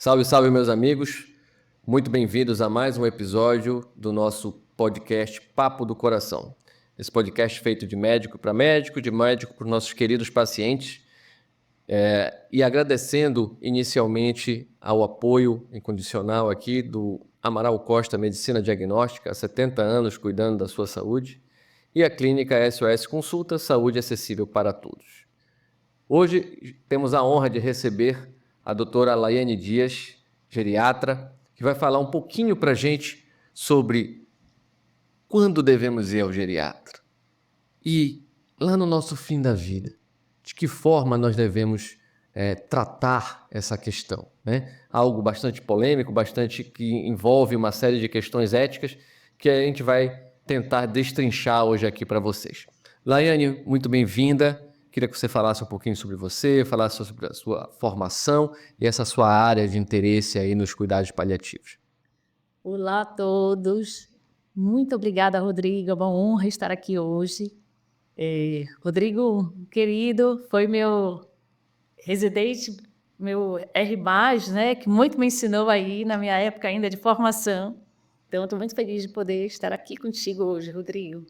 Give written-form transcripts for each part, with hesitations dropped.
Salve, salve, meus amigos. Muito bem-vindos a mais um episódio do nosso podcast Papo do Coração. Esse podcast feito de médico para médico, de médico para os nossos queridos pacientes. E agradecendo inicialmente ao apoio incondicional aqui do Amaral Costa Medicina Diagnóstica, há 70 anos cuidando da sua saúde, e a clínica SOS Consulta, saúde acessível para todos. Hoje temos a honra de receber a doutora Laiane Dias, geriatra, que vai falar um pouquinho para a gente sobre quando devemos ir ao geriatra e lá no nosso fim da vida, de que forma nós devemos tratar essa questão, né? Algo bastante polêmico, bastante que envolve uma série de questões éticas que a gente vai tentar destrinchar hoje aqui para vocês. Laiane, muito bem-vinda. Queria que você falasse um pouquinho sobre você, falasse sobre a sua formação e essa sua área de interesse aí nos cuidados paliativos. Olá a todos. Muito obrigada, Rodrigo. É uma honra estar aqui hoje. Rodrigo, querido, foi meu residente, meu R+, né, que muito me ensinou aí na minha época ainda de formação. Então, estou muito feliz de poder estar aqui contigo hoje, Rodrigo.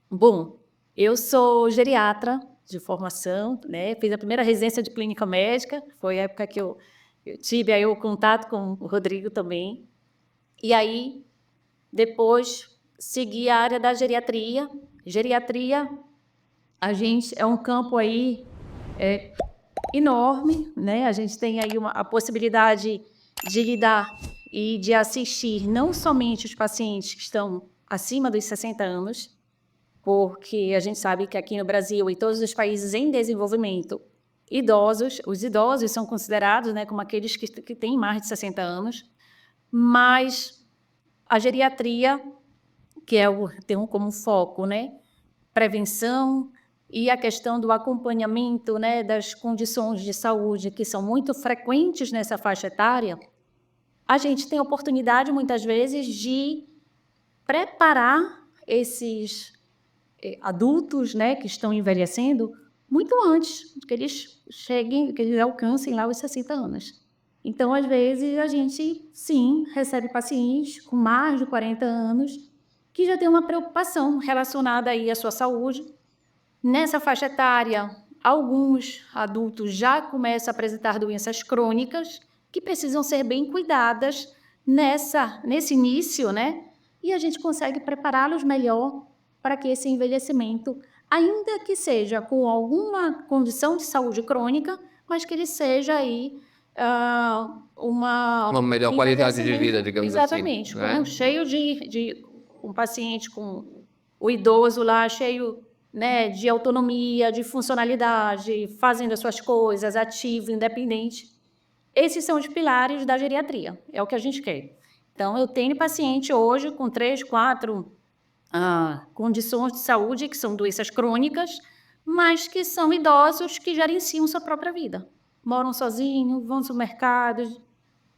Bom, eu sou geriatra de formação, né? Fiz a primeira residência de clínica médica, foi a época que eu tive aí o contato com o Rodrigo também. E aí, depois, segui a área da geriatria. Geriatria, a gente é um campo aí enorme, né? A gente tem aí a possibilidade de lidar e de assistir não somente os pacientes que estão acima dos 60 anos, porque a gente sabe que aqui no Brasil e todos os países em desenvolvimento, os idosos são considerados, né, como aqueles que têm mais de 60 anos, mas a geriatria, que tem como foco, né, prevenção e a questão do acompanhamento, né, das condições de saúde que são muito frequentes nessa faixa etária, a gente tem a oportunidade, muitas vezes, de preparar esses adultos, né, que estão envelhecendo muito antes que eles cheguem, que eles alcancem lá os 60 anos. Então, às vezes, a gente, sim, recebe pacientes com mais de 40 anos que já tem uma preocupação relacionada aí à sua saúde. Nessa faixa etária, alguns adultos já começam a apresentar doenças crônicas que precisam ser bem cuidadas nesse início, né? E a gente consegue prepará-los melhor para que esse envelhecimento, ainda que seja com alguma condição de saúde crônica, mas que ele seja aí Uma melhor qualidade de vida, digamos exatamente, assim. Exatamente, cheio de um paciente com o idoso lá, cheio, né, de autonomia, de funcionalidade, fazendo as suas coisas, ativo, independente. Esses são os pilares da geriatria, é o que a gente quer. Então, eu tenho paciente hoje com 3, 4 condições de saúde, que são doenças crônicas, mas que são idosos que gerenciam sua própria vida. Moram sozinhos, vão ao mercado,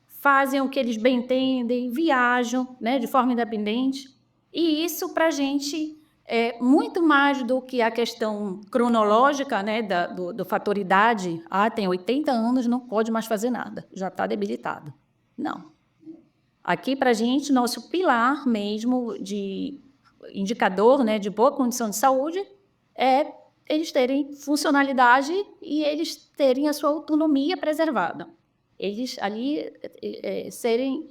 fazem o que eles bem entendem, viajam, né, de forma independente. E isso, para a gente, é muito mais do que a questão cronológica, né, do fator idade. Tem 80 anos, não pode mais fazer nada, já está debilitado. Não. Aqui, para a gente, nosso pilar mesmo de indicador, né, de boa condição de saúde é eles terem funcionalidade e eles terem a sua autonomia preservada. Eles ali serem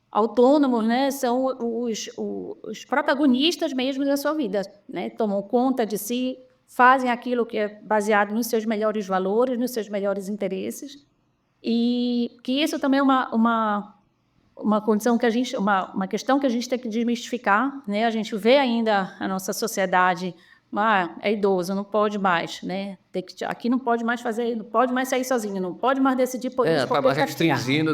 autônomos, né, são os protagonistas mesmo da sua vida, né, tomam conta de si, fazem aquilo que é baseado nos seus melhores valores, nos seus melhores interesses, e que isso também é uma condição que a gente, uma questão que a gente tem que desmistificar, né? A gente vê ainda a nossa sociedade, é idoso, não pode mais, né? Aqui não pode mais fazer, não pode mais sair sozinho, não pode mais decidir por acaba restringindo,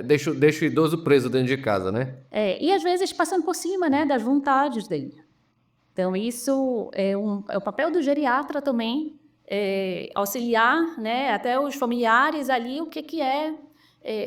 deixa o idoso preso dentro de casa, né? E às vezes passando por cima, né, das vontades dele. Então, isso é o papel do geriatra também, auxiliar, né, até os familiares ali, o que é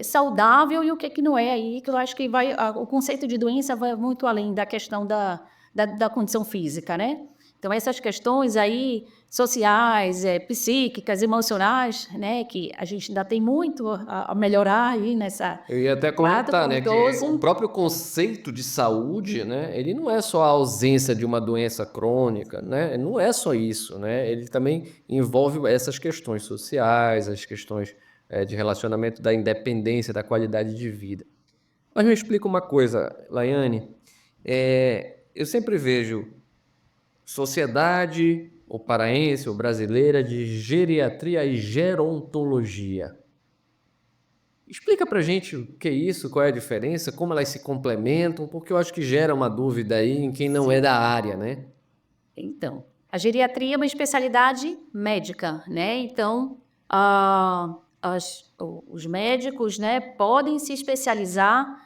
saudável e o que não é aí, que eu acho que o conceito de doença vai muito além da questão da condição física, né? Então, essas questões aí sociais, psíquicas, emocionais, né, que a gente ainda tem muito a melhorar aí nessa Eu ia até quadro comentar, com né, que o idoso. próprio conceito de saúde, né, ele não é só a ausência de uma doença crônica, né, não é só isso, né, ele também envolve essas questões sociais, as questões de relacionamento da independência, da qualidade de vida. Mas me explica uma coisa, Laiane, eu sempre vejo Sociedade ou Paraense ou Brasileira de Geriatria e Gerontologia. Explica pra gente o que é isso, qual é a diferença, como elas se complementam, porque eu acho que gera uma dúvida aí em quem não é da área, né? Então, a geriatria é uma especialidade médica, né? Então, os médicos, né, podem se especializar.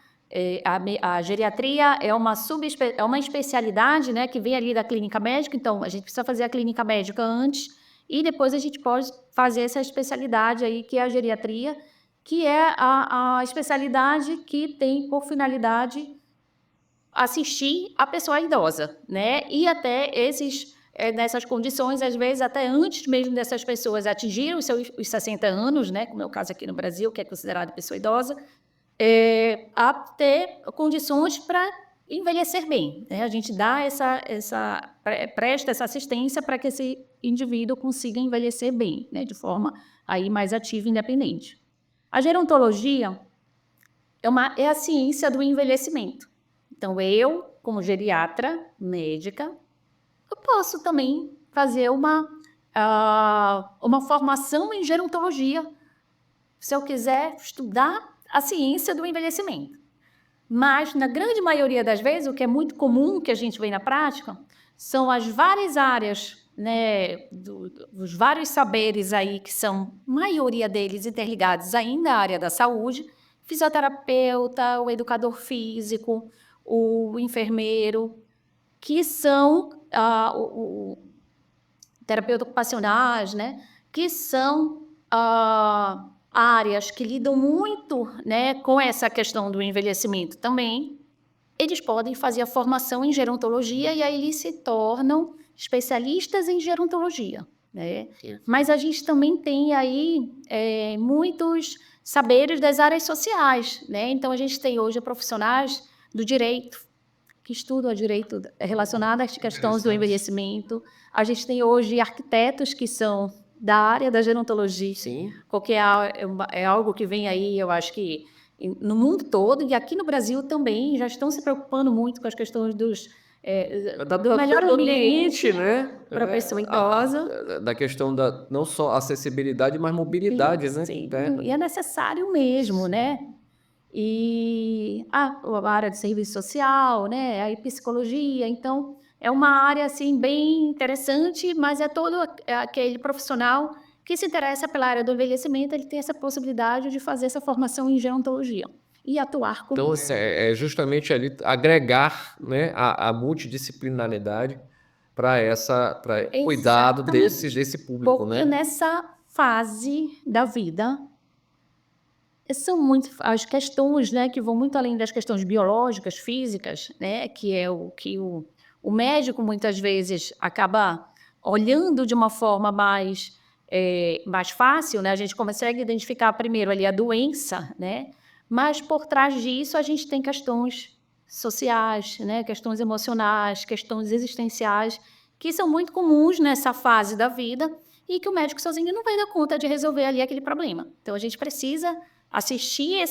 A geriatria é uma especialidade, né, que vem ali da clínica médica. Então, a gente precisa fazer a clínica médica antes e depois a gente pode fazer essa especialidade aí, que é a geriatria, que é a especialidade que tem por finalidade assistir a pessoa idosa, né? E até nessas condições, às vezes, até antes mesmo dessas pessoas atingirem os 60 anos, né? Como é o caso aqui no Brasil, que é considerado pessoa idosa, a ter condições para envelhecer bem, né? A gente dá presta essa assistência para que esse indivíduo consiga envelhecer bem, né? De forma aí mais ativa e independente. A gerontologia é a ciência do envelhecimento. Então, eu, como geriatra médica, eu posso também fazer uma formação em gerontologia, se eu quiser estudar a ciência do envelhecimento. Mas, na grande maioria das vezes, o que é muito comum que a gente vê na prática são as várias áreas, né, dos vários saberes aí, que são, maioria deles, interligados ainda à área da saúde: fisioterapeuta, o educador físico, o enfermeiro, que são o terapeuta ocupacionais, né, que são áreas que lidam muito, né, com essa questão do envelhecimento também. Eles podem fazer a formação em gerontologia e aí eles se tornam especialistas em gerontologia, né? Mas a gente também tem aí muitos saberes das áreas sociais, né? Então, a gente tem hoje profissionais do direito, que estudam o direito relacionado às questões do envelhecimento. A gente tem hoje arquitetos que são da área da gerontologia. Sim. Porque é algo que vem aí, eu acho que no mundo todo, e aqui no Brasil também, já estão se preocupando muito com as questões do melhor ambiente, né? para a pessoa idosa. Da questão da não só acessibilidade, mas mobilidade, né? Sim, e é necessário mesmo, né? E a área de serviço social, né? Aí psicologia. Então, é uma área assim bem interessante, mas é todo aquele profissional que se interessa pela área do envelhecimento, ele tem essa possibilidade de fazer essa formação em gerontologia e atuar com Então, assim, é justamente ali agregar, né, a multidisciplinaridade para cuidado Exatamente. desse público, Porque né? nessa fase da vida, são muito as questões, né, que vão muito além das questões biológicas, físicas, né, que é o que o médico muitas vezes acaba olhando de uma forma mais fácil, né? A gente consegue identificar primeiro ali a doença, né? Mas por trás disso a gente tem questões sociais, né? Questões emocionais, questões existenciais, que são muito comuns nessa fase da vida e que o médico sozinho não vai dar conta de resolver ali aquele problema. Então, a gente precisa assistir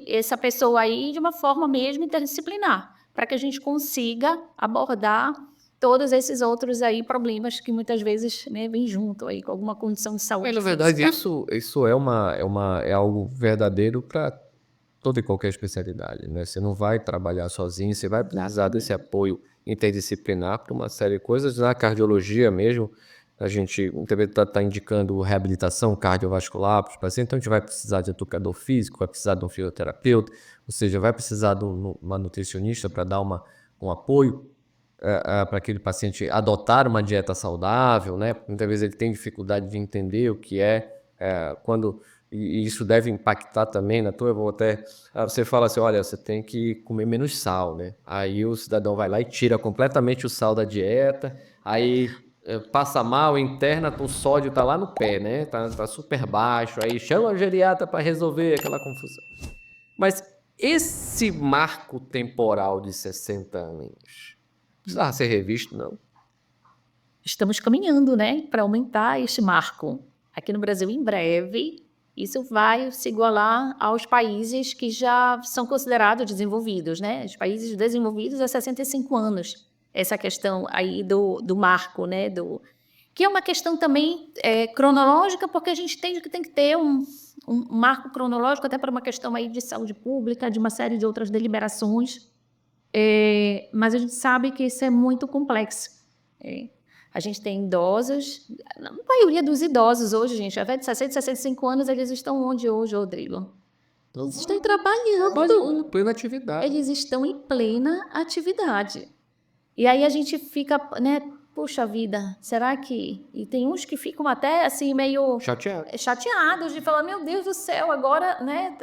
essa pessoa aí de uma forma mesmo interdisciplinar, para que a gente consiga abordar todos esses outros aí problemas que muitas vezes, né, vêm junto aí com alguma condição de saúde Mas, na verdade, física. isso é algo verdadeiro para toda e qualquer especialidade, né? Você não vai trabalhar sozinho, você vai precisar desse apoio interdisciplinar para uma série de coisas. Na cardiologia mesmo, a gente também está indicando reabilitação cardiovascular para os pacientes, então a gente vai precisar de educador físico, vai precisar de um fisioterapeuta, ou seja, vai precisar de uma nutricionista para dar um apoio para aquele paciente adotar uma dieta saudável, né? Muitas vezes ele tem dificuldade de entender o que quando e isso deve impactar também na tua, eu vou até, você fala assim, olha, você tem que comer menos sal, né? Aí o cidadão vai lá e tira completamente o sal da dieta, aí passa mal, interna, o sódio tá lá no pé, né? Tá super baixo, aí chama a geriatra para resolver aquela confusão. Mas esse marco temporal de 60 anos, precisava ser revisto, não? Estamos caminhando, né, para aumentar este marco. Aqui no Brasil, em breve, isso vai se igualar aos países que já são considerados desenvolvidos, né? Os países desenvolvidos há 65 anos. Essa questão aí do marco, né? Que é uma questão também cronológica, porque a gente tem que ter um marco cronológico até para uma questão aí de saúde pública, de uma série de outras deliberações. Mas a gente sabe que isso é muito complexo. A gente tem idosos, a maioria dos idosos hoje, gente, já vai de 60, 65 anos, eles estão onde hoje, Rodrigo? Eles estão trabalhando. Plena atividade. Eles estão em plena atividade. E aí a gente fica, né, puxa vida, será que... E tem uns que ficam até, assim, meio... chateados de falar, meu Deus do céu, agora, né...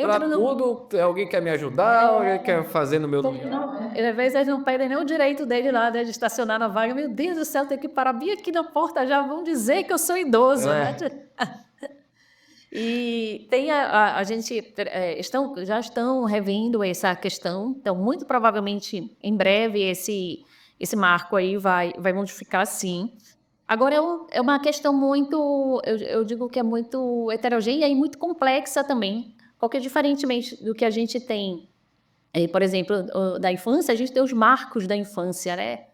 Para tudo, alguém quer me ajudar, alguém quer fazer no meu lugar. Às vezes eles não pedem nem o direito dele lá, de estacionar na vaga. Meu Deus do céu, tem que parar bem aqui na porta, já vão dizer que eu sou idoso. Né? E tem a gente já estão revendo essa questão, então muito provavelmente em breve esse marco aí vai modificar, sim. Agora é uma questão muito, eu digo que é muito heterogênea e muito complexa também, porque diferentemente do que a gente tem, por exemplo, da infância, a gente tem os marcos da infância, né?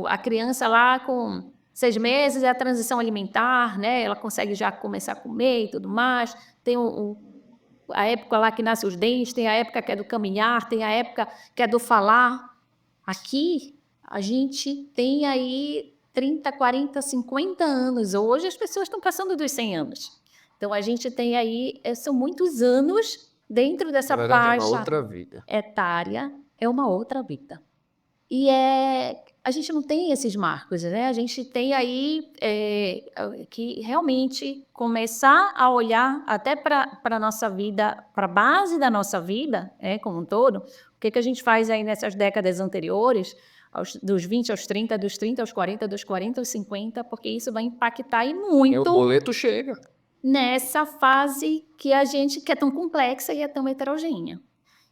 A criança lá com 6 meses é a transição alimentar, né? Ela consegue já começar a comer e tudo mais. Tem a época lá que nasce os dentes, tem a época que é do caminhar, tem a época que é do falar. Aqui, a gente tem aí 30, 40, 50 anos. Hoje as pessoas estão passando dos 100 anos. Então, a gente tem aí, são muitos anos dentro dessa faixa etária, é uma outra vida. E a gente não tem esses marcos, né? A gente tem aí que realmente começar a olhar até para a nossa vida, para a base da nossa vida, como um todo. O que a gente faz aí nessas décadas anteriores, dos 20 aos 30, dos 30 aos 40, dos 40 aos 50, porque isso vai impactar e muito... O boleto chega. Nessa fase que é tão complexa e é tão heterogênea.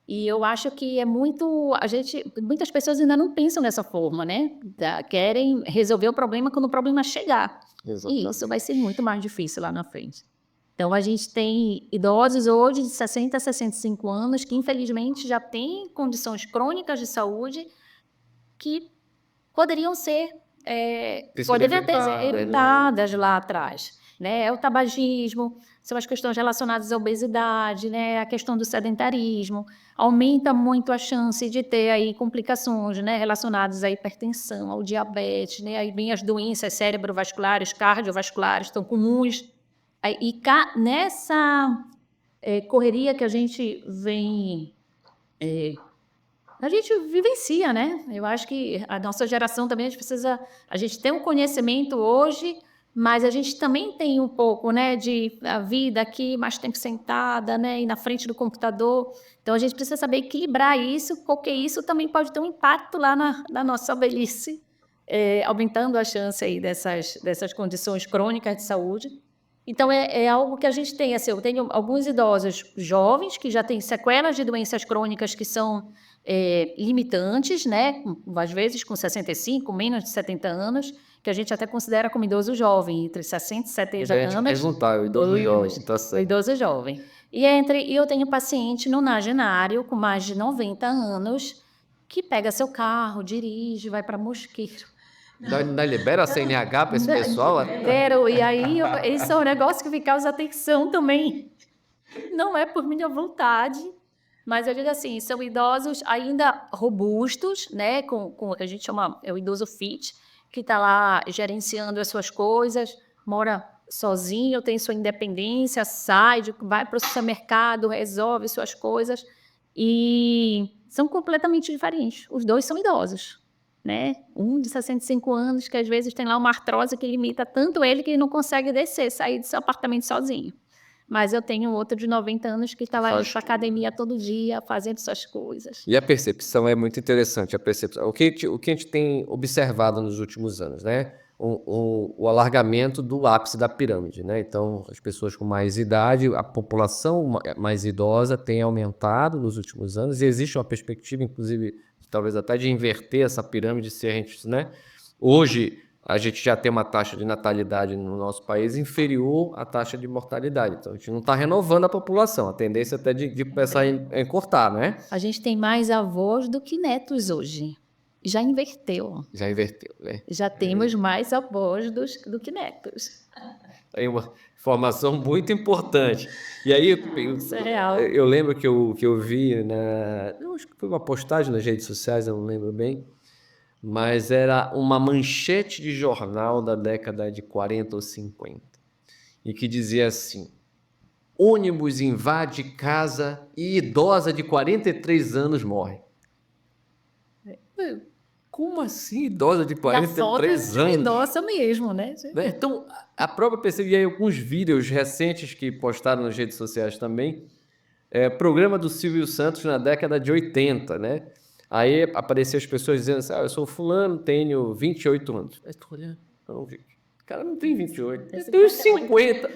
E eu acho que muitas pessoas ainda não pensam dessa forma, né? Querem resolver o problema quando o problema chegar. Exatamente. E isso vai ser muito mais difícil lá na frente. Então, a gente tem idosos hoje de 60 a 65 anos que, infelizmente, já têm condições crônicas de saúde que poderiam ser evitadas lá atrás. Né? É o tabagismo, são as questões relacionadas à obesidade, né? A questão do sedentarismo, aumenta muito a chance de ter aí complicações, né? Relacionadas à hipertensão, ao diabetes, né? Aí vem as doenças cerebrovasculares, cardiovasculares, estão comuns. E nessa correria que a gente vem... a gente vivencia, né? Eu acho que a nossa geração também, a gente tem um conhecimento hoje, mas a gente também tem um pouco, né, de a vida aqui, mais tempo sentada, né, e na frente do computador. Então, a gente precisa saber equilibrar isso, porque isso também pode ter um impacto lá na nossa velhice, aumentando a chance aí dessas condições crônicas de saúde. Então, é algo que a gente tem. Assim, eu tenho alguns idosos jovens que já têm sequelas de doenças crônicas que são limitantes, né, às vezes com 65, menos de 70 anos, que a gente até considera como idoso jovem, entre 60 e 70 anos. O idoso jovem. E eu tenho paciente nonagenário com mais de 90 anos que pega seu carro, dirige, vai para Mosqueiro. Ainda libera a CNH para esse pessoal? E aí, isso é um negócio que me causa atenção também. Não é por minha vontade, mas eu digo assim, são idosos ainda robustos, né, com o que a gente chama, o idoso fit, que está lá gerenciando as suas coisas, mora sozinho, tem sua independência, sai, vai para o supermercado, resolve suas coisas, e são completamente diferentes. Os dois são idosos, né? Um de 65 anos, que às vezes tem lá uma artrose que limita tanto ele que ele não consegue sair do seu apartamento sozinho. Mas eu tenho outro de 90 anos que está lá indo para academia todo dia, fazendo suas coisas. E a percepção é muito interessante, a percepção. O que a gente tem observado nos últimos anos, né? O alargamento do ápice da pirâmide, né? Então, as pessoas com mais idade, a população mais idosa tem aumentado nos últimos anos, e existe uma perspectiva, inclusive, talvez até de inverter essa pirâmide, se a gente, né? Hoje, a gente já tem uma taxa de natalidade no nosso país inferior à taxa de mortalidade. Então, a gente não está renovando a população. A tendência é até de começar a encurtar, né? A gente tem mais avós do que netos hoje. Já inverteu. Já inverteu, né? Já temos mais avós do que netos. Aí uma informação muito importante. E aí, Isso é real. eu lembro que eu vi, eu acho que foi uma postagem nas redes sociais, eu não lembro bem, mas era uma manchete de jornal da década de 40 ou 50, e que dizia assim: ônibus invade casa e idosa de 43 anos morre. Como assim idosa de E a 43 foto é anos? idosa mesmo, né? Então, a própria percebi aí alguns vídeos recentes que postaram nas redes sociais também, programa do Silvio Santos na década de 80, né? Aí apareciam as pessoas dizendo assim: eu sou fulano, tenho 28 anos. Aí tu olhando, não, gente, o cara não tem 28, ele tem uns 50.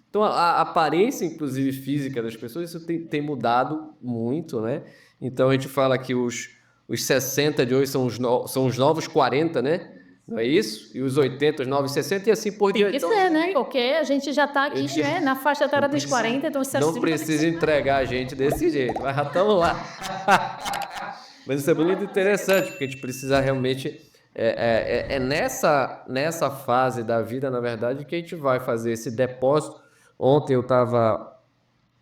Então, a aparência, inclusive, física das pessoas, isso tem mudado muito, né? Então, a gente fala que os 60 de hoje são os novos 40, né? Não é isso? E os 80, os novos 60 e assim por Tem diante. que ser, né? Porque a gente já está aqui, né, na faixa etária dos 40, então os 60 Não precisa entregar a gente desse jeito, mas já estamos lá. Mas isso é muito interessante, porque a gente precisa realmente... nessa fase da vida, na verdade, que a gente vai fazer esse depósito. Ontem eu estava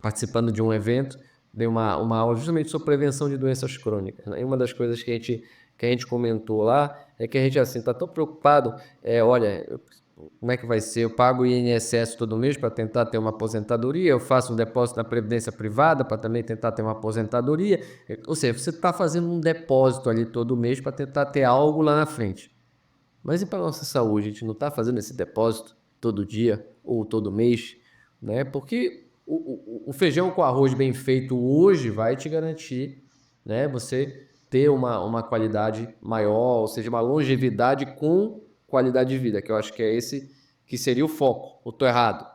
participando de um evento, dei uma aula justamente sobre prevenção de doenças crônicas, né? E uma das coisas que a gente comentou lá é que a gente assim está tão preocupado, olha, como é que vai ser? Eu pago o INSS todo mês para tentar ter uma aposentadoria, eu faço um depósito na Previdência Privada para também tentar ter uma aposentadoria. Ou seja, você está fazendo um depósito ali todo mês para tentar ter algo lá na frente. Mas e para a nossa saúde? A gente não está fazendo esse depósito todo dia ou todo mês, né? Porque o feijão com arroz bem feito hoje vai te garantir, né, você ter uma qualidade maior, ou seja, uma longevidade com qualidade de vida, que eu acho que é esse que seria o foco. Ou estou errado?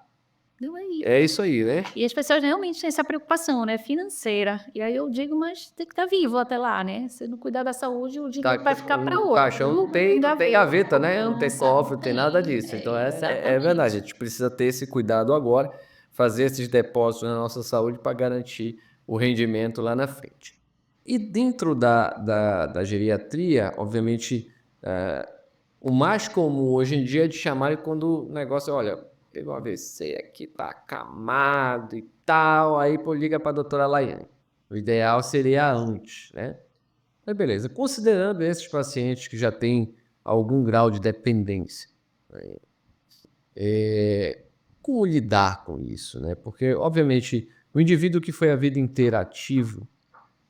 Não é isso. É isso aí, né? E as pessoas realmente têm essa preocupação, né, financeira. E aí eu digo, mas tem que estar vivo até lá, né? Se não cuidar da saúde, o dinheiro vai ficar para outro. O caixão não tem gaveta, né? Não tem cofre, não tem nada disso. Então é verdade, a gente precisa ter esse cuidado agora, fazer esses depósitos na nossa saúde para garantir o rendimento lá na frente. E dentro da geriatria, obviamente, o mais comum hoje em dia é de chamar quando o negócio, olha, teve um AVC aqui, tá acamado e tal, aí pô, liga para a doutora Laiane. O ideal seria antes, né? Mas beleza, considerando esses pacientes que já têm algum grau de dependência, né, como lidar com isso, né? Porque, obviamente, o indivíduo que foi a vida inteira ativo,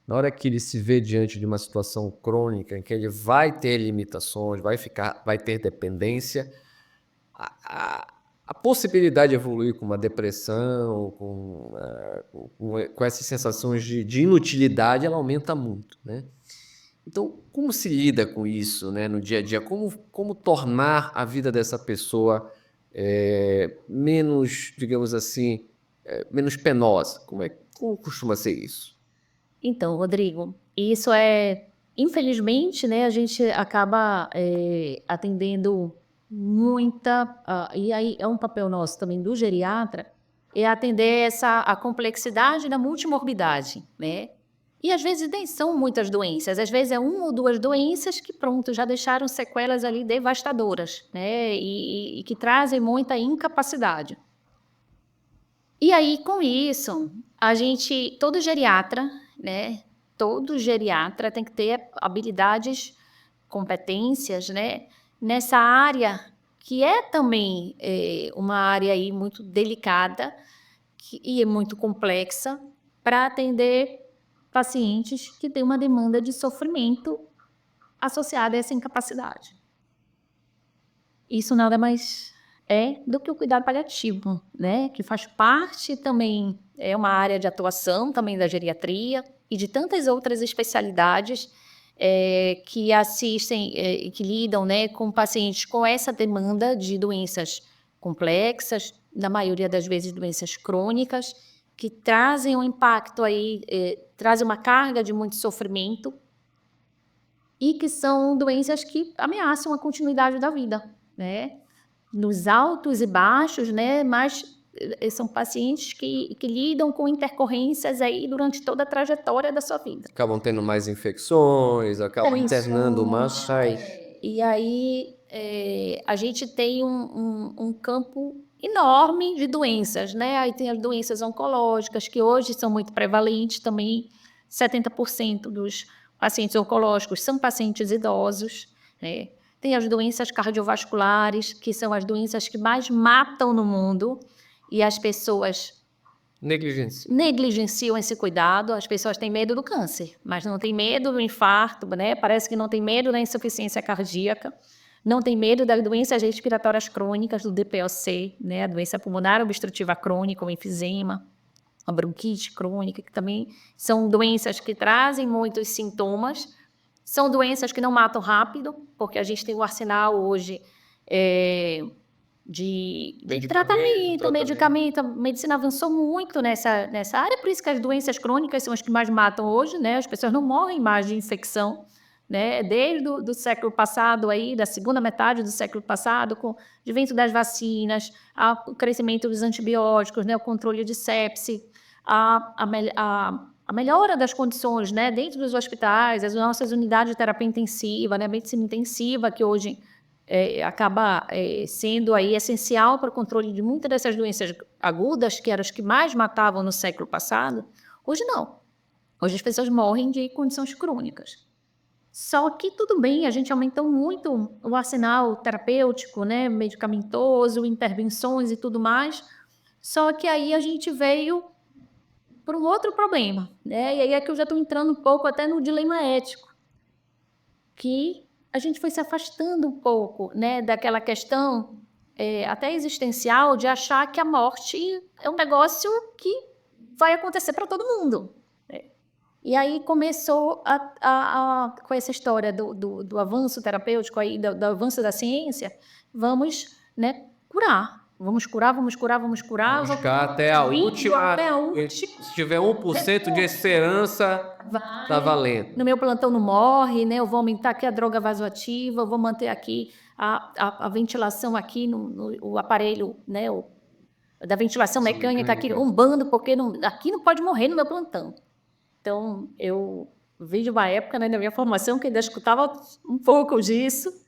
na hora que ele se vê diante de uma situação crônica em que ele vai ter limitações, vai ter dependência, a possibilidade de evoluir com uma depressão, com essas sensações de inutilidade, ela aumenta muito, né? Então, como se lida com isso, né, no dia a dia? Como tornar a vida dessa pessoa menos, digamos assim, menos penosa? Como costuma ser isso? Então, Rodrigo, isso infelizmente, né, a gente acaba atendendo e aí é um papel nosso também do geriatra, é atender a complexidade da multimorbidade, né? E às vezes nem são muitas doenças, às vezes é uma ou duas doenças que pronto, já deixaram sequelas ali devastadoras, né? E que trazem muita incapacidade. E aí, com isso, todo geriatra, né? Todo geriatra tem que ter habilidades, competências, né? Nessa área, que é também uma área aí muito delicada e é muito complexa para atender pacientes que têm uma demanda de sofrimento associada a essa incapacidade. Isso nada mais do que o cuidado paliativo, né? Que faz parte também, é uma área de atuação também da geriatria e de tantas outras especialidades que assistem e que lidam, né, com pacientes com essa demanda de doenças complexas, na maioria das vezes doenças crônicas, que trazem um impacto aí, trazem uma carga de muito sofrimento e que são doenças que ameaçam a continuidade da vida, né? Nos altos e baixos, né? Mas são pacientes que lidam com intercorrências aí durante toda a trajetória da sua vida. Acabam tendo mais infecções, acabam internando mais. E aí a gente tem um campo enorme de doenças, né? Aí tem as doenças oncológicas, que hoje são muito prevalentes também. 70% dos pacientes oncológicos são pacientes idosos, né? Tem as doenças cardiovasculares, que são as doenças que mais matam no mundo, e as pessoas negligenciam esse cuidado. As pessoas têm medo do câncer, mas não têm medo do infarto, né? Parece que não tem medo da insuficiência cardíaca, não tem medo das doenças respiratórias crônicas, do DPOC, né? A doença pulmonar obstrutiva crônica, o enfisema, a bronquite crônica, que também são doenças que trazem muitos sintomas. São doenças que não matam rápido, porque a gente tem um arsenal hoje de tratamento, medicamento. A medicina avançou muito nessa área, por isso que as doenças crônicas são as que mais matam hoje, né? As pessoas não morrem mais de infecção, né? Desde o século passado, aí, da segunda metade do século passado, com o advento das vacinas, o crescimento dos antibióticos, né? O controle de sepse, a melhora das condições, né, dentro dos hospitais, as nossas unidades de terapia intensiva, né, a medicina intensiva, que hoje acaba sendo aí essencial para o controle de muitas dessas doenças agudas, que eram as que mais matavam no século passado. Hoje não. Hoje as pessoas morrem de condições crônicas. Só que tudo bem, a gente aumentou muito o arsenal terapêutico, né, medicamentoso, intervenções e tudo mais, só que aí a gente veio por um outro problema, né? E aí é que eu já estou entrando um pouco até no dilema ético, que a gente foi se afastando um pouco, né, daquela questão até existencial de achar que a morte é um negócio que vai acontecer para todo mundo. Né? E aí começou com essa história do avanço terapêutico, aí, do avanço da ciência, vamos, né, curar. Vamos curar. Buscar até a última. Se tiver 1% de esperança, tá valendo. No meu plantão não morre, né? Eu vou aumentar aqui a droga vasoativa, eu vou manter aqui a ventilação aqui o aparelho, né? Da ventilação mecânica aqui bombando, porque aqui não pode morrer no meu plantão. Então, eu vi de uma época, né, na minha formação, que ainda escutava um pouco disso.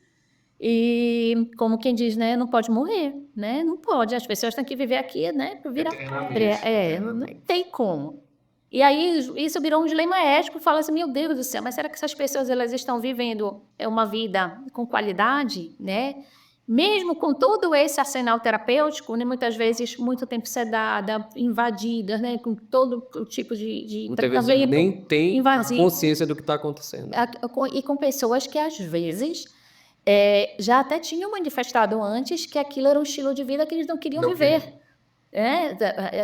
E, como quem diz, né, não pode morrer, né? Não pode, as pessoas têm que viver aqui, né, para virar pátria. Não tem como. E aí isso virou um dilema ético, fala assim, meu Deus do céu, mas será que essas pessoas elas estão vivendo uma vida com qualidade, né? Mesmo com todo esse arsenal terapêutico, né, muitas vezes muito tempo sedada, invadida, né, com todo o tipo de muitas vezes nem tem consciência do que está acontecendo. E com pessoas que às vezes já até tinham manifestado antes que aquilo era um estilo de vida que eles não queriam viver.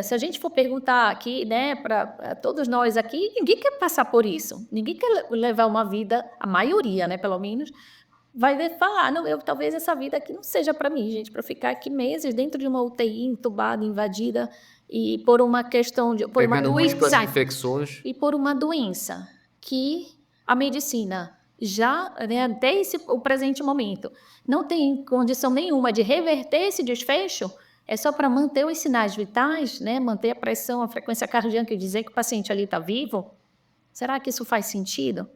Se a gente for perguntar aqui, né, para todos nós aqui, ninguém quer passar por isso. Ninguém quer levar uma vida, a maioria, né, pelo menos, vai falar, não, talvez essa vida aqui não seja para mim, gente, para ficar aqui meses dentro de uma UTI, entubada, invadida, e por uma questão de... por uma doença, infecções. E por uma doença que a medicina já, né, até o presente momento, não tem condição nenhuma de reverter esse desfecho, é só para manter os sinais vitais, né, manter a pressão, a frequência cardíaca e dizer que o paciente ali está vivo. Será que isso faz sentido?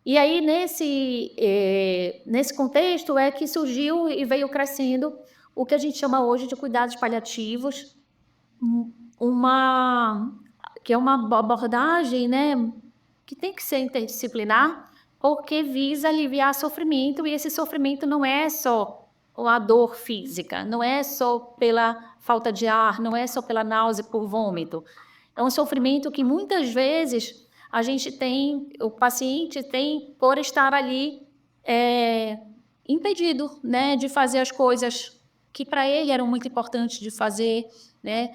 E aí, nesse contexto, é que surgiu e veio crescendo o que a gente chama hoje de cuidados paliativos, que é uma abordagem, né, que tem que ser interdisciplinar, porque visa aliviar sofrimento, e esse sofrimento não é só a dor física, não é só pela falta de ar, não é só pela náusea por vômito. É um sofrimento que muitas vezes o paciente tem por estar ali impedido, né, de fazer as coisas que para ele eram muito importantes de fazer, né?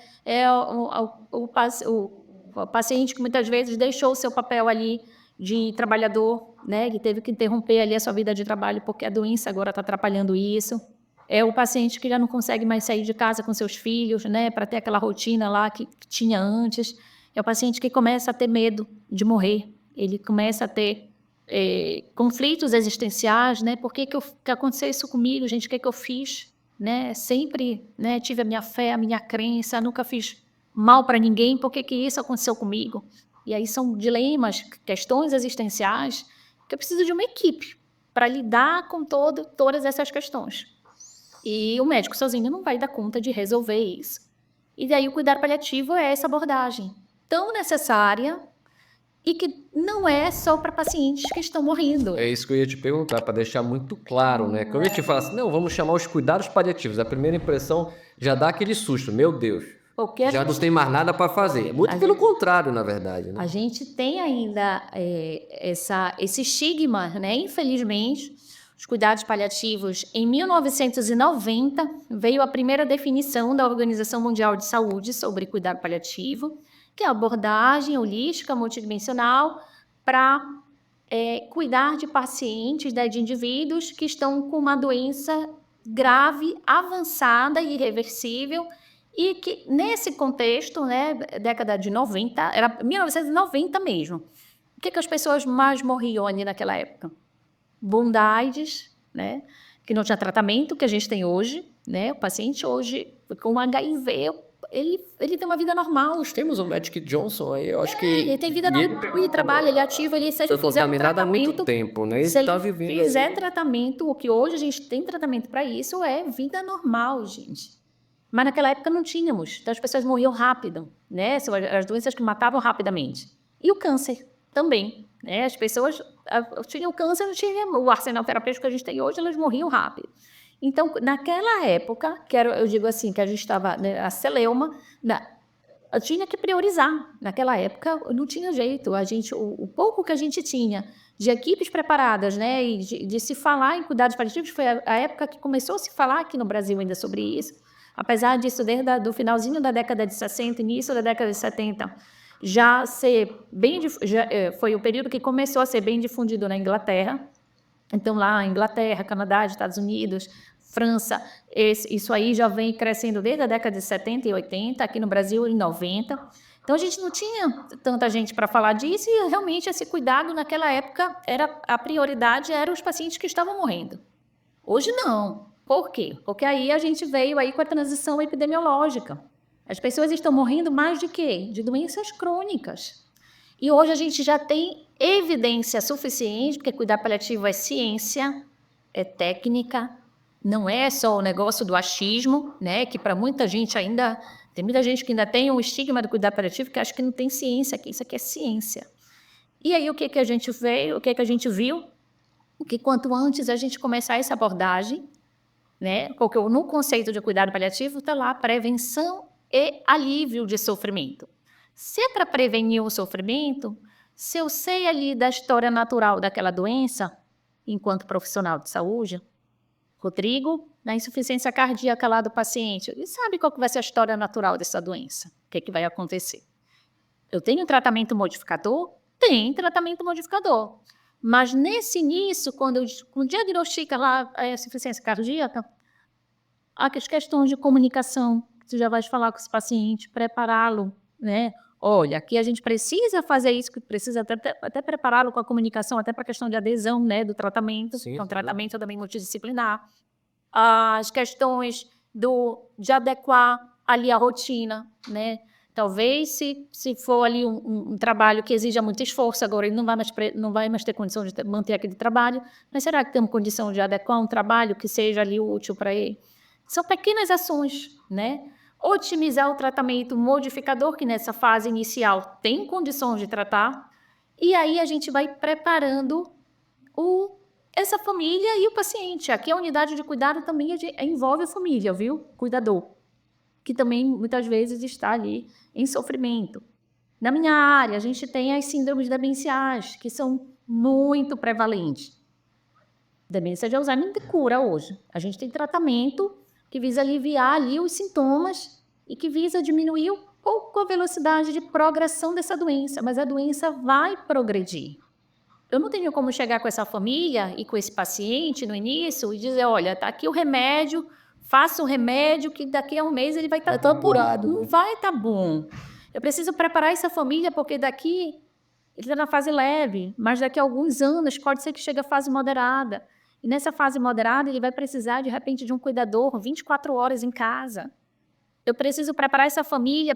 O paciente que muitas vezes deixou o seu papel ali de trabalhador, né? Que teve que interromper ali a sua vida de trabalho porque a doença agora está atrapalhando isso. É o paciente que já não consegue mais sair de casa com seus filhos, né? Para ter aquela rotina lá que tinha antes. É o paciente que começa a ter medo de morrer. Ele começa a ter conflitos existenciais, né? Por que aconteceu isso comigo, gente? O que eu fiz? Né? Sempre, né, tive a minha fé, a minha crença, nunca fiz mal para ninguém, por que isso aconteceu comigo? E aí são dilemas, questões existenciais, que eu preciso de uma equipe para lidar com todas essas questões. E o médico sozinho não vai dar conta de resolver isso. E daí o cuidado paliativo é essa abordagem tão necessária e que não é só para pacientes que estão morrendo. É isso que eu ia te perguntar, para deixar muito claro, né? Quando a gente fala assim, não, vamos chamar os cuidados paliativos, a primeira impressão já dá aquele susto, meu Deus, já não tem mais nada para fazer. Muito pelo contrário, na verdade. Né? A gente tem ainda esse estigma, né? Infelizmente, os cuidados paliativos, em 1990, veio a primeira definição da Organização Mundial de Saúde sobre cuidado paliativo, que é a abordagem holística multidimensional para cuidar de pacientes, de indivíduos que estão com uma doença grave, avançada e irreversível, e que nesse contexto, né, década de 90, era 1990 mesmo, o que as pessoas mais morriam ali naquela época? Bondades, né, que não tinha tratamento que a gente tem hoje, né, o paciente hoje com HIV, ele tem uma vida normal. Nós temos o Magic Johnson aí, eu acho que... Ele tem vida normal, ele trabalha, ele é ativo, ele se foi contaminado há muito tempo, né? Se ele fizer tratamento, o que hoje a gente tem tratamento para isso é vida normal, gente. Mas naquela época não tínhamos, então as pessoas morriam rápido, né? São as doenças que matavam rapidamente. E o câncer também, né? As pessoas tinham câncer, não tinham o arsenal terapêutico que a gente tem hoje, elas morriam rápido. Então, naquela época, eu digo assim, que a gente estava, né, a celeuma, eu tinha que priorizar. Naquela época, não tinha jeito. O pouco que a gente tinha de equipes preparadas, né, e de se falar em cuidados paliativos, foi a época que começou a se falar aqui no Brasil ainda sobre isso. Apesar disso, desde o finalzinho da década de 60, início da década de 70, já foi o período que começou a ser bem difundido na Inglaterra. Então, lá, Inglaterra, Canadá, Estados Unidos, França, isso aí já vem crescendo desde a década de 70 e 80, aqui no Brasil em 90. Então, a gente não tinha tanta gente para falar disso e realmente esse cuidado naquela época, a prioridade era os pacientes que estavam morrendo. Hoje não. Por quê? Porque aí a gente veio aí com a transição epidemiológica. As pessoas estão morrendo mais de quê? De doenças crônicas. E hoje a gente já tem evidência suficiente, porque cuidar paliativo é ciência, é técnica, não é só o negócio do achismo, né? Que para muita gente ainda... Tem muita gente que ainda tem um estigma do cuidar paliativo que acha que não tem ciência, que isso aqui é ciência. E aí o que a gente veio, o que a gente viu? Que quanto antes a gente começar essa abordagem, né? Porque no conceito de cuidado paliativo está lá prevenção e alívio de sofrimento. Se é para prevenir o sofrimento, se eu sei ali da história natural daquela doença, enquanto profissional de saúde, Rodrigo, na insuficiência cardíaca lá do paciente, ele sabe qual que vai ser a história natural dessa doença, o que vai acontecer. Eu tenho tratamento modificador? Tem tratamento modificador. Mas nesse início, quando diagnostica lá a insuficiência cardíaca, as questões de comunicação, você já vai falar com esse paciente, prepará-lo, né? Olha, aqui a gente precisa fazer isso, precisa até prepará-lo com a comunicação, até para a questão de adesão, né, do tratamento, que é um tratamento também multidisciplinar. As questões de adequar ali a rotina, né? Talvez, se for ali um trabalho que exija muito esforço, agora ele não vai mais ter condição de manter aquele trabalho, mas será que temos condição de adequar um trabalho que seja ali útil para ele? São pequenas ações, né? Otimizar o tratamento modificador, que nessa fase inicial tem condições de tratar, e aí a gente vai preparando essa família e o paciente. Aqui a unidade de cuidado também envolve a família, viu? Cuidador, que também muitas vezes está ali em sofrimento. Na minha área, a gente tem as síndromes demenciais, que são muito prevalentes. Demência de Alzheimer não tem cura hoje. A gente tem tratamento que visa aliviar ali os sintomas e que visa diminuir um pouco a velocidade de progressão dessa doença, mas a doença vai progredir. Eu não tenho como chegar com essa família e com esse paciente no início e dizer, olha, está aqui o remédio, faça o remédio que daqui a um mês ele vai estar apurado. Não vai estar bom. Eu preciso preparar essa família porque daqui ele está na fase leve, mas daqui a alguns anos pode ser que chegue a fase moderada. E nessa fase moderada ele vai precisar de repente de um cuidador 24 horas em casa. Eu preciso preparar essa família,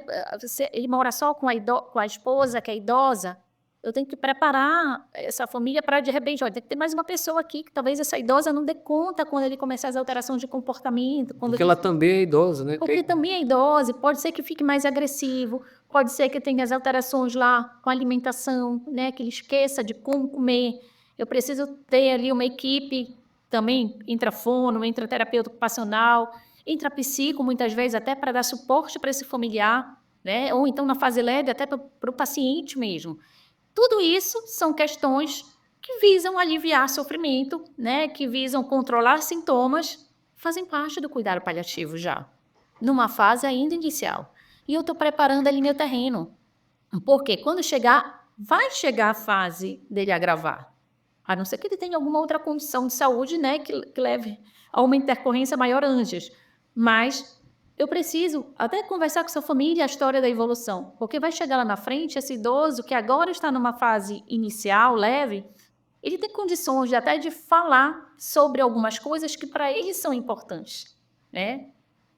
ele mora só com a esposa que é idosa, eu tenho que preparar essa família para, de repente, olha, tem que ter mais uma pessoa aqui, que talvez essa idosa não dê conta quando ele começar as alterações de comportamento. Porque ela também é idosa, né? Porque também é idosa, pode ser que fique mais agressivo, pode ser que tenha as alterações lá com a alimentação, né? Que ele esqueça de como comer. Eu preciso ter ali uma equipe também, intrafono, intraterapeuta ocupacional, intrapsico, muitas vezes até para dar suporte para esse familiar, né? Ou então na fase leve até para o paciente mesmo. Tudo isso são questões que visam aliviar sofrimento, né? Que visam controlar sintomas, fazem parte do cuidado paliativo já, numa fase ainda inicial. E eu estou preparando ali meu terreno, porque quando chegar, vai chegar a fase dele agravar, a não ser que ele tenha alguma outra condição de saúde, né? Que leve a uma intercorrência maior antes, mas eu preciso até conversar com sua família a história da evolução, porque vai chegar lá na frente, esse idoso que agora está numa fase inicial, leve, ele tem condições até de falar sobre algumas coisas que para ele são importantes, né?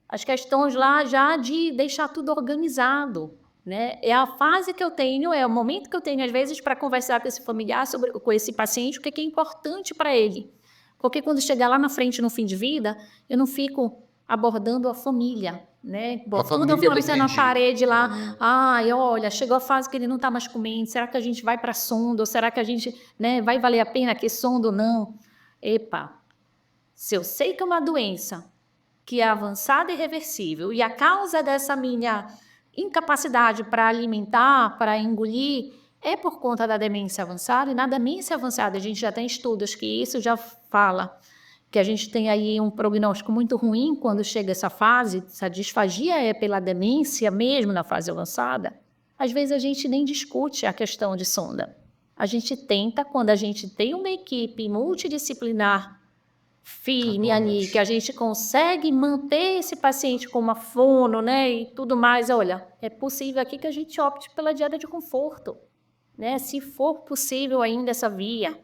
As questões lá já de deixar tudo organizado, né? É a fase que eu tenho, é o momento que eu tenho às vezes para conversar com esse familiar, com esse paciente, o que é importante para ele. Porque quando chegar lá na frente, no fim de vida, eu não fico abordando a família, né? Botando a família na parede lá. Ai, olha, chegou a fase que ele não está mais comendo. Será que a gente vai para sonda? Ou será que a gente, né, vai valer a pena que sonda ou não? Epa, se eu sei que é uma doença que é avançada e irreversível e a causa dessa minha incapacidade para alimentar, para engolir, é por conta da demência avançada. E na demência avançada a gente já tem estudos que isso já fala que a gente tem aí um prognóstico muito ruim quando chega essa fase, essa disfagia é pela demência mesmo na fase avançada. Às vezes a gente nem discute a questão de sonda. A gente tenta, quando a gente tem uma equipe multidisciplinar firme ali, que a gente consegue manter esse paciente com uma fono, né, e tudo mais, olha, é possível aqui que a gente opte pela dieta de conforto, né, se for possível ainda essa via.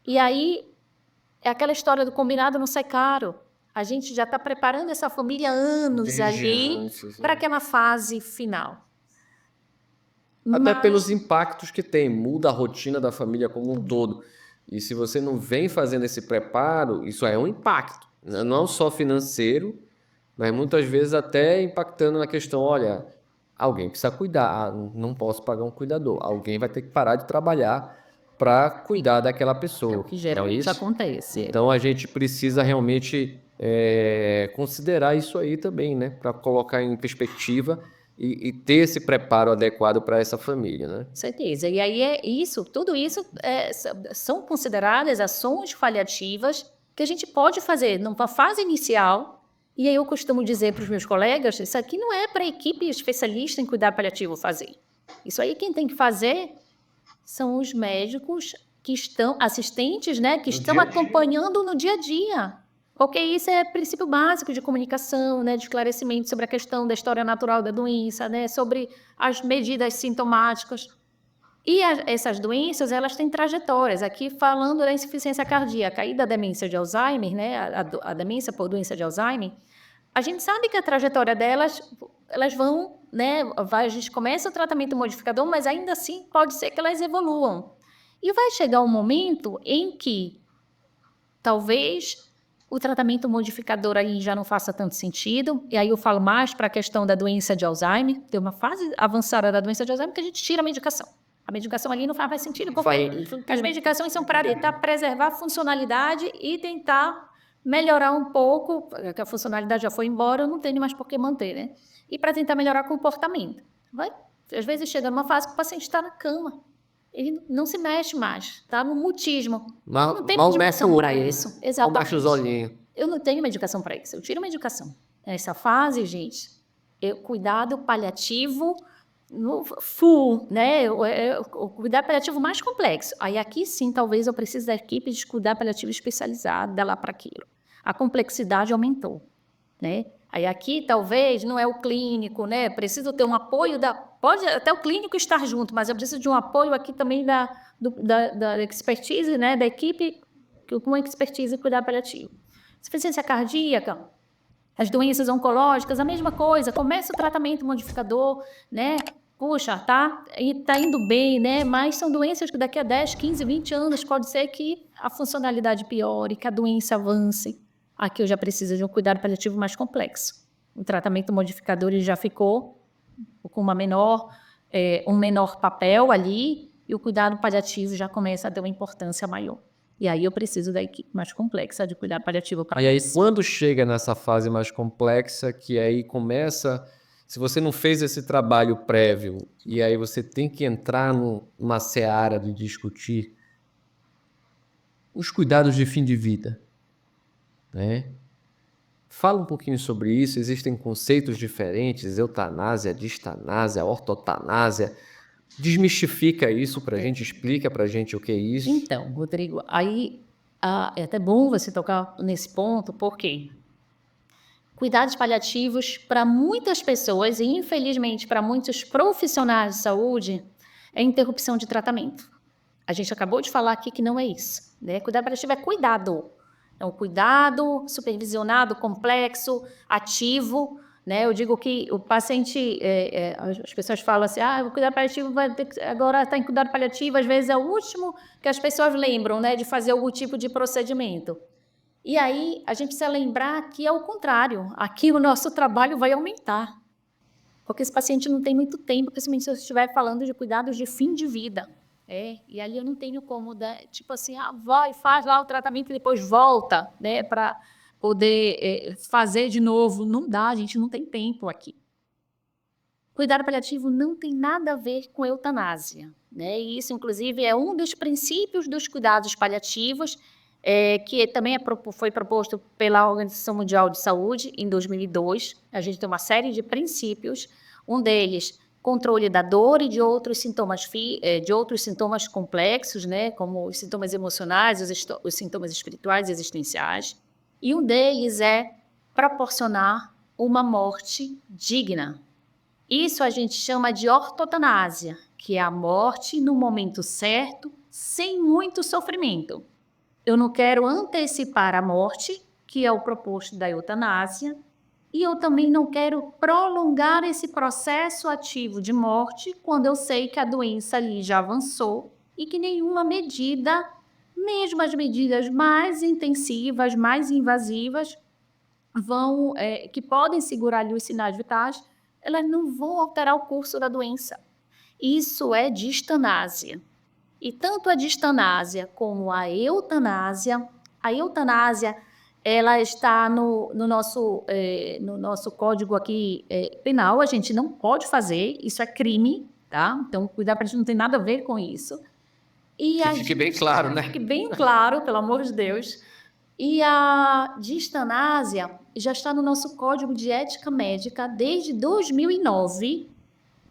E aí, é aquela história do combinado não sai caro. A gente já está preparando essa família há anos ali para aquela fase final. Até pelos impactos que tem, muda a rotina da família como um todo. E se você não vem fazendo esse preparo, isso é um impacto. Não só financeiro, mas muitas vezes até impactando na questão, olha, alguém precisa cuidar, não posso pagar um cuidador. Alguém vai ter que parar de trabalhar para cuidar daquela pessoa. É o que geralmente acontece. Então a gente precisa realmente considerar isso aí também, né? Para colocar em perspectiva e ter esse preparo adequado para essa família, né? Certeza. E aí tudo isso são consideradas ações paliativas que a gente pode fazer numa fase inicial. E aí eu costumo dizer para os meus colegas, isso aqui não é para a equipe especialista em cuidado paliativo fazer. Isso aí quem tem que fazer são os médicos que estão, assistentes, né, que estão acompanhando no dia a dia. Porque isso é princípio básico de comunicação, né, de esclarecimento sobre a questão da história natural da doença, né, sobre as medidas sintomáticas. E essas doenças, elas têm trajetórias. Aqui falando da insuficiência cardíaca e da demência de Alzheimer, né, a demência por doença de Alzheimer, a gente sabe que a trajetória delas, elas vão, né, a gente começa o tratamento modificador, mas ainda assim pode ser que elas evoluam. E vai chegar um momento em que talvez o tratamento modificador aí já não faça tanto sentido, e aí eu falo mais para a questão da doença de Alzheimer, tem uma fase avançada da doença de Alzheimer que a gente tira a medicação. A medicação ali não faz mais sentido, porque as medicações são para tentar preservar a funcionalidade e tentar melhorar um pouco, porque a funcionalidade já foi embora, não tem mais por que manter, né? E para tentar melhorar o comportamento. Às vezes chega numa fase que o paciente está na cama, ele não se mexe mais, está no mutismo. Não tem medicação para isso. Exatamente. Mal mexe os olhinhos. Eu não tenho medicação para isso, eu tiro medicação. Nessa fase, gente, cuidado paliativo no full, né? O cuidado paliativo mais complexo. Aí aqui sim, talvez eu precise da equipe de cuidado paliativo especializada lá para aquilo. A complexidade aumentou, né? Aí aqui talvez não é o clínico, né? Preciso ter um apoio pode até o clínico estar junto, mas eu preciso de um apoio aqui também da expertise, né? Da equipe com expertise em cuidado paliativo. Insuficiência cardíaca, as doenças oncológicas, a mesma coisa, começa o tratamento modificador, né? Puxa, tá indo bem, né? Mas são doenças que daqui a 10, 15, 20 anos pode ser que a funcionalidade piore, que a doença avance. Aqui eu já preciso de um cuidado paliativo mais complexo. O tratamento modificador ele já ficou com um menor papel ali, e o cuidado paliativo já começa a ter uma importância maior. E aí eu preciso da equipe mais complexa de cuidado paliativo. E aí, quando chega nessa fase mais complexa, que aí começa... Se você não fez esse trabalho prévio, e aí você tem que entrar numa seara de discutir os cuidados de fim de vida, né? Fala um pouquinho sobre isso. Existem conceitos diferentes, eutanásia, distanásia, ortotanásia. Desmistifica isso para a gente, explica para a gente o que é isso. Então, Rodrigo, aí é até bom você tocar nesse ponto, porque cuidados paliativos, para muitas pessoas, e infelizmente para muitos profissionais de saúde, é interrupção de tratamento. A gente acabou de falar aqui que não é isso, né? Cuidado paliativo é cuidado. É um cuidado supervisionado, complexo, ativo, né? Eu digo que o paciente, as pessoas falam assim, o cuidado paliativo agora está em cuidado paliativo, às vezes é o último que as pessoas lembram, né, de fazer algum tipo de procedimento. E aí a gente precisa lembrar que é o contrário, aqui o nosso trabalho vai aumentar, porque esse paciente não tem muito tempo, principalmente se eu estiver falando de cuidados de fim de vida. E ali eu não tenho como, tipo assim, vai, faz lá o tratamento e depois volta, né, para poder fazer de novo. Não dá, a gente não tem tempo aqui. Cuidado paliativo não tem nada a ver com eutanásia, né? E isso, inclusive, é um dos princípios dos cuidados paliativos, que também foi proposto pela Organização Mundial de Saúde em 2002. A gente tem uma série de princípios, um deles controle da dor e de outros sintomas complexos, né, como os sintomas emocionais, os sintomas espirituais e existenciais. E um deles é proporcionar uma morte digna. Isso a gente chama de ortotanásia, que é a morte no momento certo, sem muito sofrimento. Eu não quero antecipar a morte, que é o proposto da eutanásia, e eu também não quero prolongar esse processo ativo de morte quando eu sei que a doença ali já avançou e que nenhuma medida, mesmo as medidas mais intensivas, mais invasivas, que podem segurar ali os sinais vitais, elas não vão alterar o curso da doença. Isso é distanásia. E tanto a distanásia como a eutanásia ela está no nosso código aqui penal, a gente não pode fazer, isso é crime, tá? Então, cuidar para a gente não tem nada a ver com isso. E fique bem claro, né? Fique bem claro, pelo amor de Deus. E a distanásia já está no nosso código de ética médica desde 2009,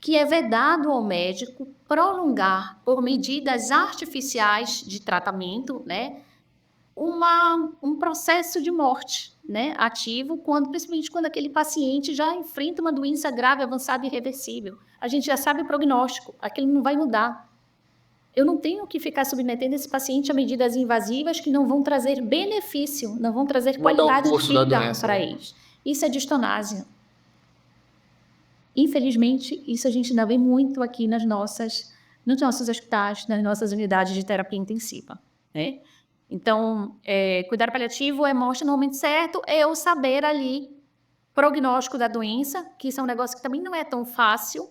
que é vedado ao médico prolongar por medidas artificiais de tratamento, né, um processo de morte, né, ativo, principalmente quando aquele paciente já enfrenta uma doença grave, avançada e irreversível. A gente já sabe o prognóstico, aquilo não vai mudar. Eu não tenho que ficar submetendo esse paciente a medidas invasivas que não vão trazer benefício, não vão trazer qualidade de vida para eles. Isso é distanásia. Infelizmente, isso a gente ainda vê muito aqui nos nossos hospitais, nas nossas unidades de terapia intensiva, né? Então, cuidar paliativo é morte no momento certo, é eu saber ali prognóstico da doença, que isso é um negócio que também não é tão fácil.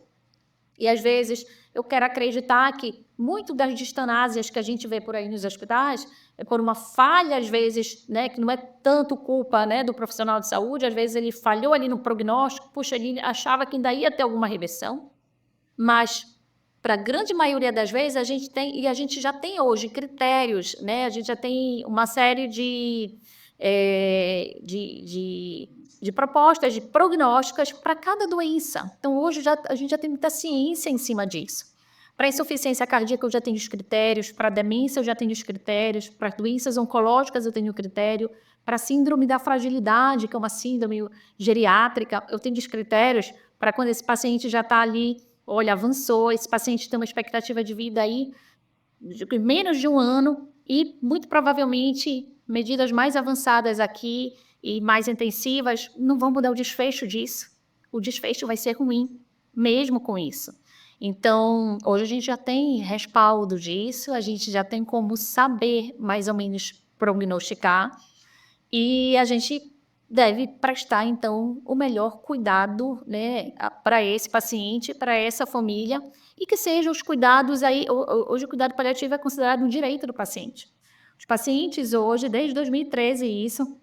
E, às vezes, eu quero acreditar que muito das distanásias que a gente vê por aí nos hospitais é por uma falha, às vezes, né, que não é tanto culpa, né, do profissional de saúde, às vezes ele falhou ali no prognóstico, puxa, ele achava que ainda ia ter alguma reversão, mas para a grande maioria das vezes a gente já tem hoje critérios, né, a gente já tem uma série de de propostas, de prognósticas para cada doença. Então, hoje a gente já tem muita ciência em cima disso. Para insuficiência cardíaca, eu já tenho os critérios, para demência, eu já tenho os critérios, para doenças oncológicas, eu tenho o critério, para síndrome da fragilidade, que é uma síndrome geriátrica, eu tenho os critérios para quando esse paciente já está ali, olha, avançou, esse paciente tem uma expectativa de vida aí de menos de 1 ano e, muito provavelmente, medidas mais avançadas aqui e mais intensivas não vão mudar o desfecho disso. O desfecho vai ser ruim, mesmo com isso. Então, hoje a gente já tem respaldo disso, a gente já tem como saber mais ou menos prognosticar e a gente deve prestar, então, o melhor cuidado, né, para esse paciente, para essa família, e que sejam os cuidados aí. Hoje o cuidado paliativo é considerado um direito do paciente. Os pacientes hoje, desde 2013, isso,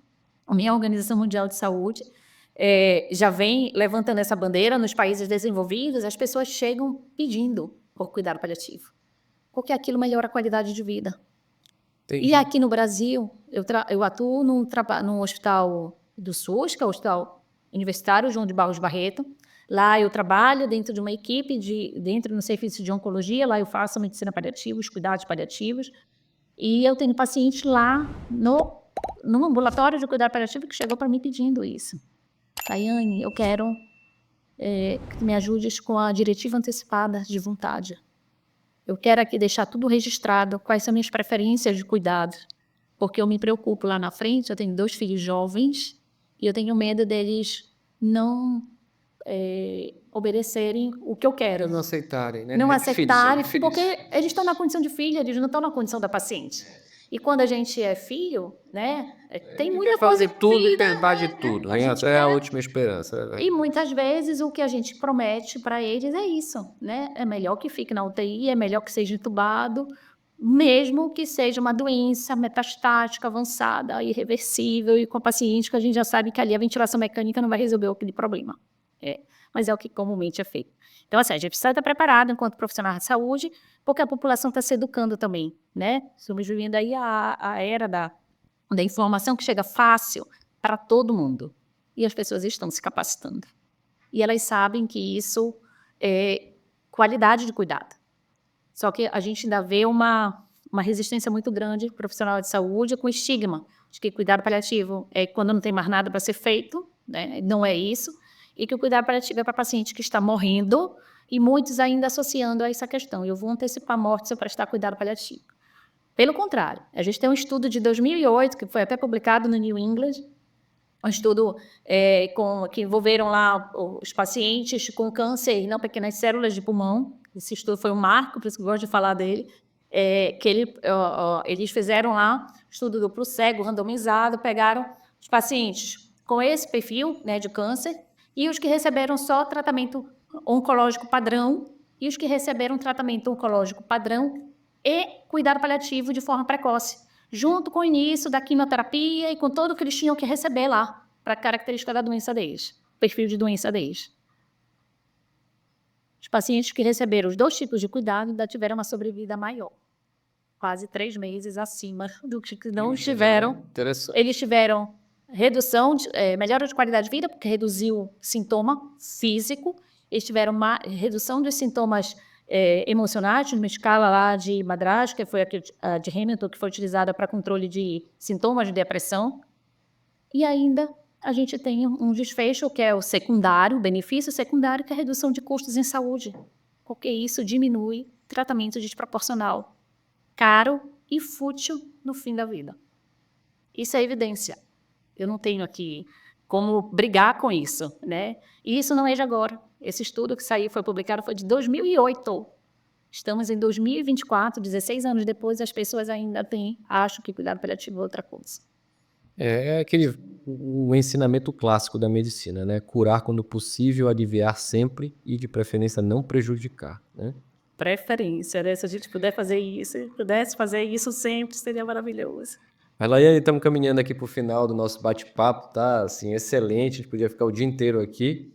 a minha Organização Mundial de Saúde já vem levantando essa bandeira nos países desenvolvidos, as pessoas chegam pedindo por cuidado paliativo, porque aquilo melhora a qualidade de vida. Entendi. E aqui no Brasil, eu atuo num hospital do SUS, que é o Hospital Universitário João de Barros Barreto. Lá eu trabalho dentro de uma equipe, dentro do serviço de oncologia, lá eu faço a medicina paliativa, os cuidados paliativos, e eu tenho paciente lá no ambulatório de cuidado paliativo que chegou para mim pedindo isso. Tayane, eu quero que me ajudes com a diretiva antecipada de vontade. Eu quero aqui deixar tudo registrado, quais são minhas preferências de cuidado, porque eu me preocupo lá na frente, eu tenho 2 filhos jovens, e eu tenho medo deles não obedecerem o que eu quero. Não aceitarem, né? Não aceitarem, porque eles estão na condição de filho, eles não estão na condição da paciente. E quando a gente é filho, né, tem muita coisa... Fazer tudo e tentar de tudo, né? Até a última esperança. E muitas vezes o que a gente promete para eles é isso, né? É melhor que fique na UTI, é melhor que seja entubado, mesmo que seja uma doença metastática, avançada, irreversível, e com a paciente que a gente já sabe que ali a ventilação mecânica não vai resolver aquele problema. Mas é o que comumente é feito. Então, assim, a gente precisa estar preparado enquanto profissional de saúde, porque a população está se educando também, né? Estamos vivendo aí a era da informação que chega fácil para todo mundo. E as pessoas estão se capacitando. E elas sabem que isso é qualidade de cuidado. Só que a gente ainda vê uma resistência muito grande profissional de saúde com estigma de que cuidado paliativo é quando não tem mais nada para ser feito, né? Não é isso. E que o cuidado paliativo é para paciente que está morrendo, e muitos ainda associando a essa questão. Eu vou antecipar a morte se eu prestar cuidado paliativo. Pelo contrário, a gente tem um estudo de 2008, que foi até publicado no New England, um estudo que envolveram lá os pacientes com câncer e não pequenas células de pulmão. Esse estudo foi um marco, por isso que eu gosto de falar dele, eles fizeram lá estudo duplo cego, randomizado, pegaram os pacientes com esse perfil, né, de câncer, e os que receberam só tratamento oncológico padrão, e os que receberam tratamento oncológico padrão e cuidado paliativo de forma precoce, junto com o início da quimioterapia e com tudo o que eles tinham que receber lá, para a característica da doença deles, perfil de doença deles. Os pacientes que receberam os 2 tipos de cuidado ainda tiveram uma sobrevida maior, quase 3 meses acima do que não tiveram. Eles tiveram redução, melhora de qualidade de vida, porque reduziu sintoma físico, eles tiveram uma redução dos sintomas emocionais, numa escala lá de Madrash, que foi a de Hamilton, que foi utilizada para controle de sintomas de depressão. E ainda a gente tem um desfecho, que é o secundário, o benefício secundário, que é a redução de custos em saúde, porque isso diminui tratamento desproporcional, caro e fútil no fim da vida. Isso é evidência. Eu não tenho aqui como brigar com isso, né? E isso não é de agora. Esse estudo que foi publicado foi de 2008. Estamos em 2024, 16 anos depois, as pessoas ainda acham que cuidado paliativo é outra coisa. É o ensinamento clássico da medicina, né? Curar quando possível, aliviar sempre e, de preferência, não prejudicar, né? Preferência, né? Se a gente pudesse fazer isso sempre, seria maravilhoso. Mas, Laiane, estamos caminhando aqui para o final do nosso bate-papo, tá? Assim, excelente, a gente podia ficar o dia inteiro aqui,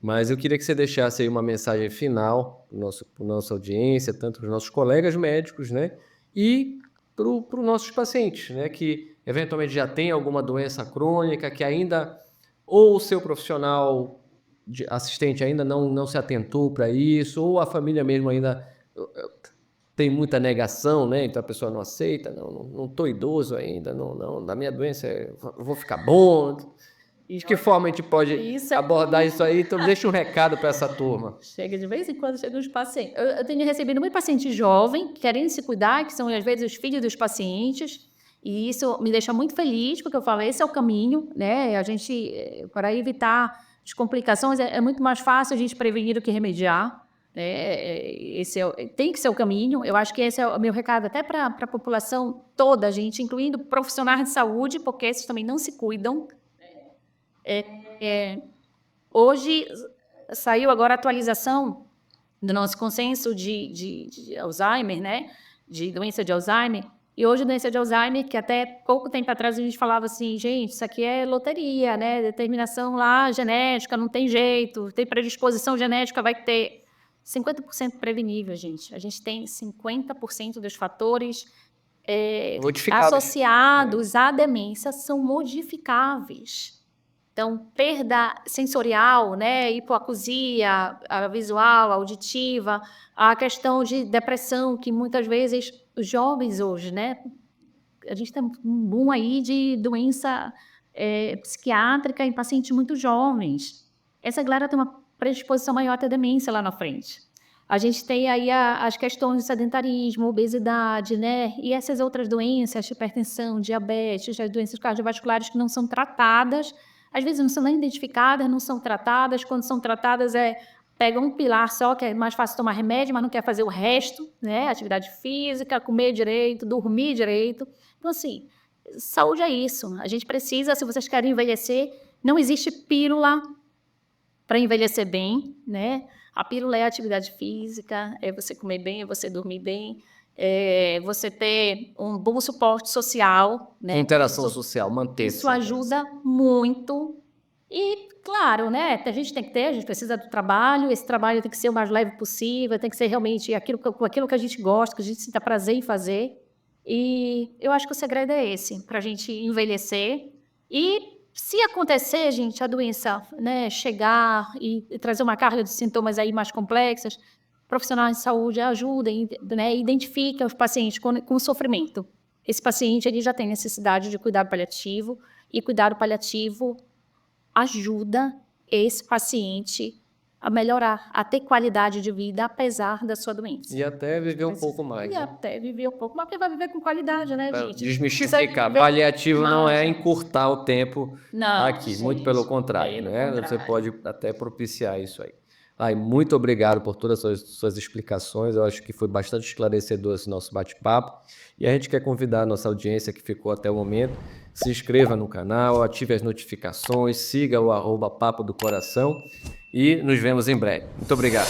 mas eu queria que você deixasse aí uma mensagem final para a nossa audiência, tanto para os nossos colegas médicos, né? E para os nossos pacientes, né? Que eventualmente já tem alguma doença crônica que ainda, ou o seu profissional assistente ainda não se atentou para isso, ou a família mesmo ainda tem muita negação, né? Então a pessoa não aceita, não estou idoso ainda, não, da minha doença eu vou ficar bom. E de que forma a gente pode abordar isso aí? Então deixa um recado para essa turma. Chega de vez em quando, chega uns pacientes. Eu tenho recebido muito paciente jovem querendo se cuidar, que são às vezes os filhos dos pacientes, e isso me deixa muito feliz, porque eu falo, esse é o caminho, né? A gente, para evitar as complicações, é muito mais fácil a gente prevenir do que remediar. Tem que ser o caminho. Eu acho que esse é o meu recado até para a população toda, gente, incluindo profissionais de saúde, porque esses também não se cuidam. Hoje saiu agora a atualização do nosso consenso de Alzheimer, né? De doença de Alzheimer. E hoje a doença de Alzheimer, que até pouco tempo atrás a gente falava assim, gente, isso aqui é loteria, né? Determinação lá genética, não tem jeito, tem predisposição genética, vai ter 50% prevenível, gente. A gente tem 50% dos fatores associados à demência são modificáveis. Então, perda sensorial, né, hipoacusia, a visual, a auditiva, a questão de depressão, que muitas vezes os jovens hoje, né, a gente tem um boom aí de doença psiquiátrica em pacientes muito jovens. Essa galera tem uma predisposição maior a ter demência lá na frente. A gente tem aí as questões de sedentarismo, obesidade, né, e essas outras doenças, hipertensão, diabetes, as doenças cardiovasculares que não são tratadas. Às vezes não são nem identificadas, não são tratadas. Quando são tratadas, pega um pilar só, que é mais fácil tomar remédio, mas não quer fazer o resto, né? Atividade física, comer direito, dormir direito. Então, assim, saúde é isso. A gente precisa, se vocês querem envelhecer, não existe pílula para envelhecer bem, né? A pílula é a atividade física, é você comer bem, é você dormir bem, você ter um bom suporte social, né? Interação social, manter. Isso ajuda muito. E, claro, né? A gente precisa do trabalho, esse trabalho tem que ser o mais leve possível, tem que ser realmente aquilo que a gente gosta, que a gente sinta prazer em fazer. E eu acho que o segredo é esse, para a gente envelhecer. E se acontecer, gente, a doença, né, chegar e trazer uma carga de sintomas aí mais complexas, profissionais de saúde ajudem, né, identifiquem os pacientes com sofrimento. Esse paciente ele já tem necessidade de cuidado paliativo, e cuidado paliativo ajuda esse paciente a melhorar, a ter qualidade de vida, apesar da sua doença. E até viver um pouco mais. E até viver um pouco mais, porque vai viver com qualidade, né, gente? Desmistificar. Paliativo não é encurtar o tempo aqui, gente, muito pelo contrário, né? Você pode até propiciar isso aí. Muito obrigado por todas as suas explicações, eu acho que foi bastante esclarecedor esse nosso bate-papo, e a gente quer convidar a nossa audiência que ficou até o momento, se inscreva no canal, ative as notificações, siga o @Papo do Coração, e nos vemos em breve. Muito obrigado.